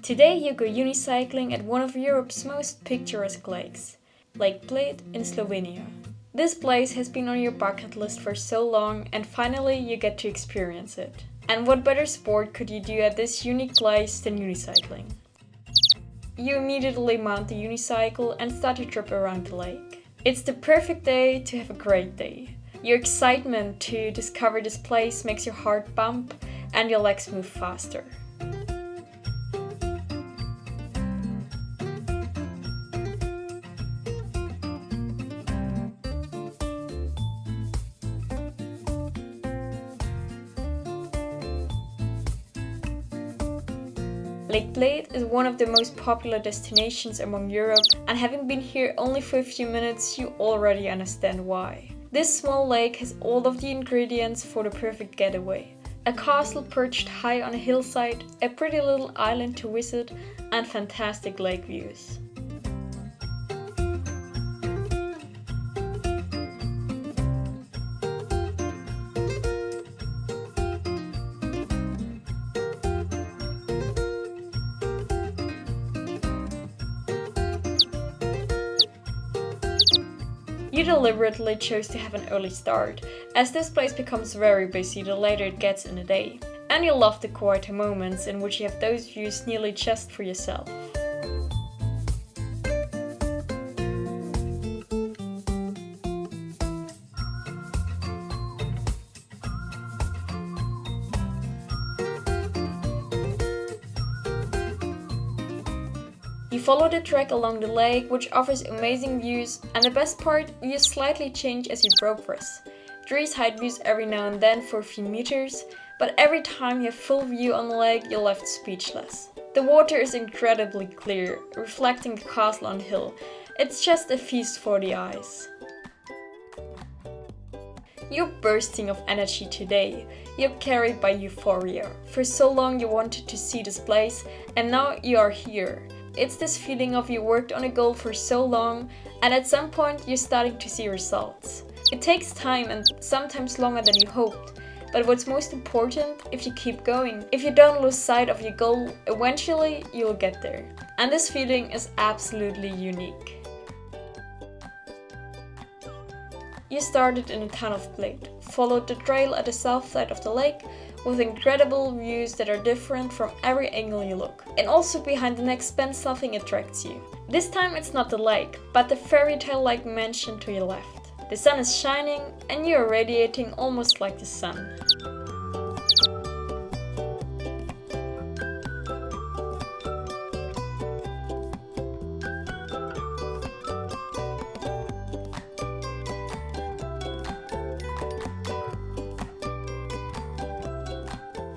Today you go unicycling at one of Europe's most picturesque lakes, Lake Bled in Slovenia. This place has been on your bucket list for so long and finally you get to experience it. And what better sport could you do at this unique place than unicycling? You immediately mount the unicycle and start your trip around the lake. It's the perfect day to have a great day. Your excitement to discover this place makes your heart bump and your legs move faster. Lake Bled is one of the most popular destinations among Europe, and having been here only for a few minutes, you already understand why. This small lake has all of the ingredients for the perfect getaway. A castle perched high on a hillside, a pretty little island to visit, and fantastic lake views. You deliberately chose to have an early start, as this place becomes very busy the later it gets in the day. And you love the quieter moments in which you have those views nearly just for yourself. You follow the track along the lake, which offers amazing views, and the best part, you slightly change as you progress. Trees hide views every now and then for a few meters, but every time you have full view on the lake, you're left speechless. The water is incredibly clear, reflecting the castle on the hill. It's just a feast for the eyes. You're bursting of energy today. You're carried by euphoria. For so long you wanted to see this place, and now you are here. It's this feeling of you worked on a goal for so long, and at some point you're starting to see results. It takes time and sometimes longer than you hoped, but what's most important, if you keep going, if you don't lose sight of your goal, eventually you'll get there. And this feeling is absolutely unique. You started in the town of Bled, followed the trail at the south side of the lake, with incredible views that are different from every angle you look. And also behind the next bend something attracts you. This time it's not the lake, but the fairy tale like mansion to your left. The sun is shining and you are radiating almost like the sun.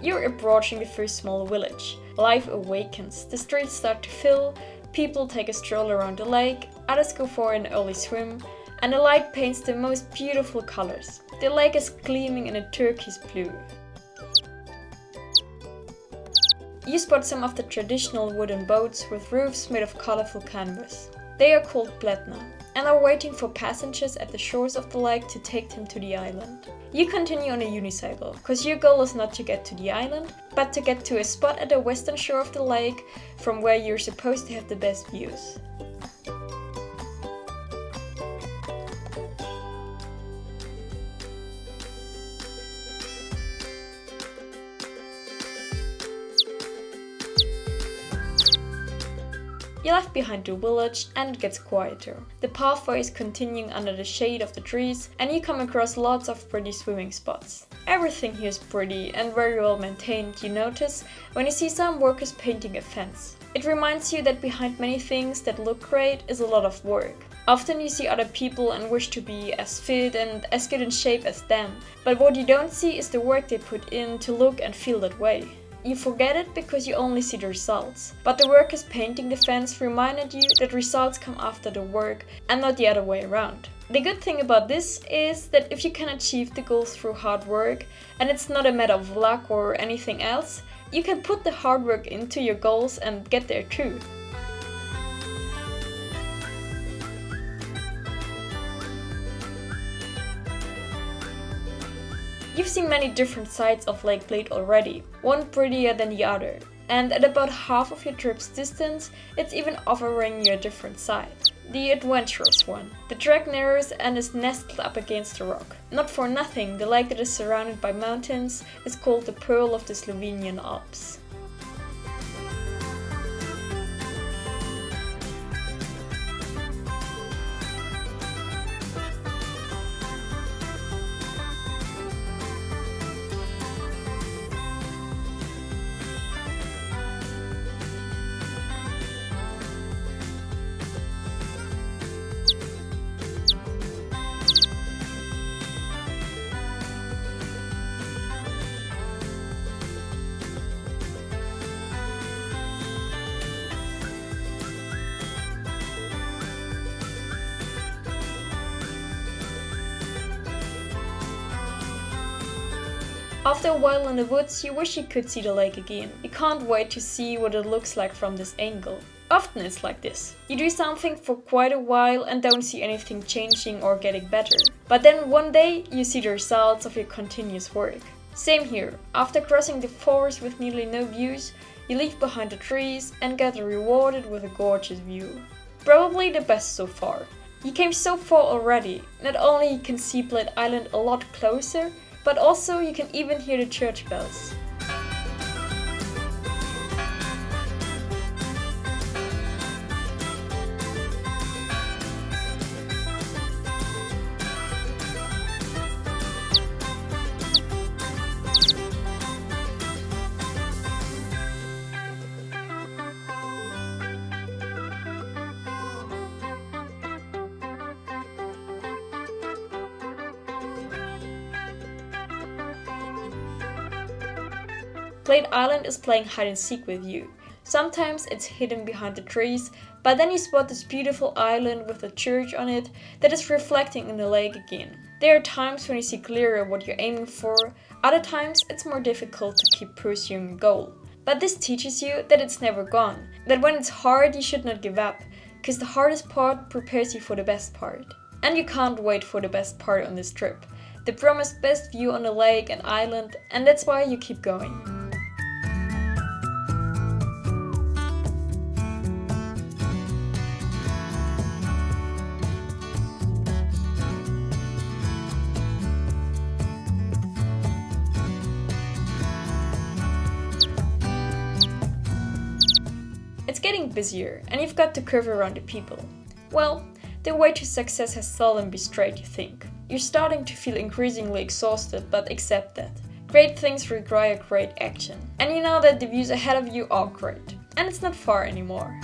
You're approaching the first small village. Life awakens, the streets start to fill, people take a stroll around the lake, others go for an early swim, and the light paints the most beautiful colors. The lake is gleaming in a turquoise blue. You spot some of the traditional wooden boats with roofs made of colorful canvas. They are called Bledna and are waiting for passengers at the shores of the lake to take them to the island. You continue on a unicycle, because your goal is not to get to the island, but to get to a spot at the western shore of the lake from where you're supposed to have the best views. You left behind the village and it gets quieter. The pathway is continuing under the shade of the trees and you come across lots of pretty swimming spots. Everything here is pretty and very well maintained, you notice when you see some workers painting a fence. It reminds you that behind many things that look great is a lot of work. Often you see other people and wish to be as fit and as good in shape as them, but what you don't see is the work they put in to look and feel that way. You forget it because you only see the results, but the workers painting the fence reminded you that results come after the work and not the other way around. The good thing about this is that if you can achieve the goals through hard work, and it's not a matter of luck or anything else, you can put the hard work into your goals and get there too. You've seen many different sides of Lake Bled already, one prettier than the other. and at about half of your trip's distance, it's even offering you a different side. The adventurous one. The track narrows and is nestled up against a rock. Not for nothing, the lake that is surrounded by mountains is called the Pearl of the Slovenian Alps. After a while in the woods, you wish you could see the lake again. You can't wait to see what it looks like from this angle. Often it's like this. You do something for quite a while and don't see anything changing or getting better. But then one day, you see the results of your continuous work. Same here. After crossing the forest with nearly no views, you leave behind the trees and get rewarded with a gorgeous view. Probably the best so far. You came so far already. Not only you can see Bled Island a lot closer, but also you can even hear the church bells. Bled Island is playing hide and seek with you. Sometimes it's hidden behind the trees, but then you spot this beautiful island with a church on it that is reflecting in the lake again. There are times when you see clearer what you're aiming for, other times it's more difficult to keep pursuing a goal. But this teaches you that it's never gone, that when it's hard you should not give up, because the hardest part prepares you for the best part. And you can't wait for the best part on this trip, the promised best view on the lake and island, and that's why you keep going. It's getting busier, and you've got to curve around the people. Well, the way to success has seldom been straight, you think. You're starting to feel increasingly exhausted, but accept that. Great things require great action. And you know that the views ahead of you are great. And it's not far anymore.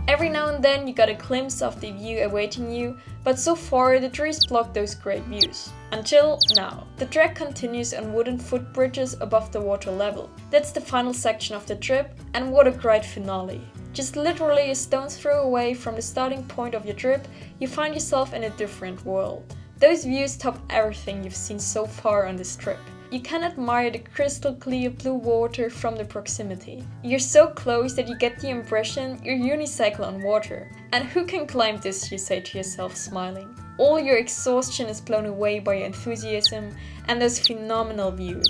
Every now and then you got a glimpse of the view awaiting you, but so far the trees block those great views. Until now. The trek continues on wooden footbridges above the water level. That's the final section of the trip, and what a great finale. Just literally a stone's throw away from the starting point of your trip, you find yourself in a different world. Those views top everything you've seen so far on this trip. You can admire the crystal clear blue water from the proximity. You're so close that you get the impression you're unicycle on water. And who can climb this, you say to yourself smiling. All your exhaustion is blown away by your enthusiasm and those phenomenal views.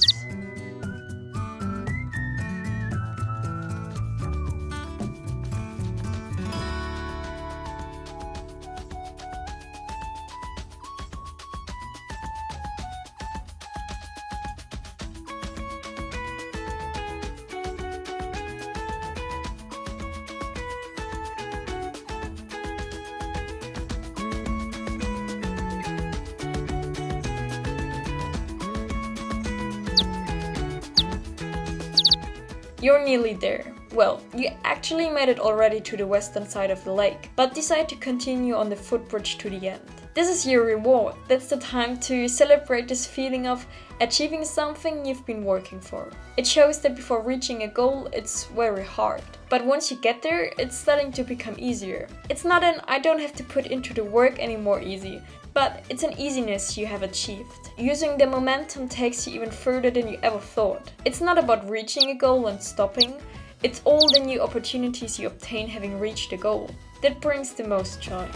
You're nearly there. Well, you actually made it already to the western side of the lake, but decide to continue on the footbridge to the end. This is your reward. That's the time to celebrate this feeling of achieving something you've been working for. It shows that before reaching a goal, it's very hard. But once you get there, it's starting to become easier. It's not an I don't have to put into the work anymore easy, but it's an easiness you have achieved. Using the momentum takes you even further than you ever thought. It's not about reaching a goal and stopping, it's all the new opportunities you obtain having reached the goal. That brings the most joy.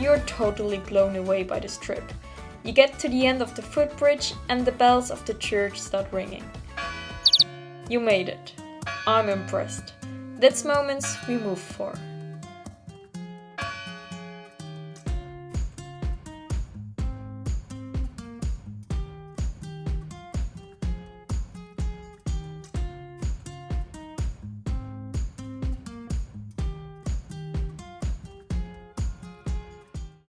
you're totally blown away by this trip. You get to the end of the footbridge and the bells of the church start ringing. You made it. I'm impressed. That's moments we move for.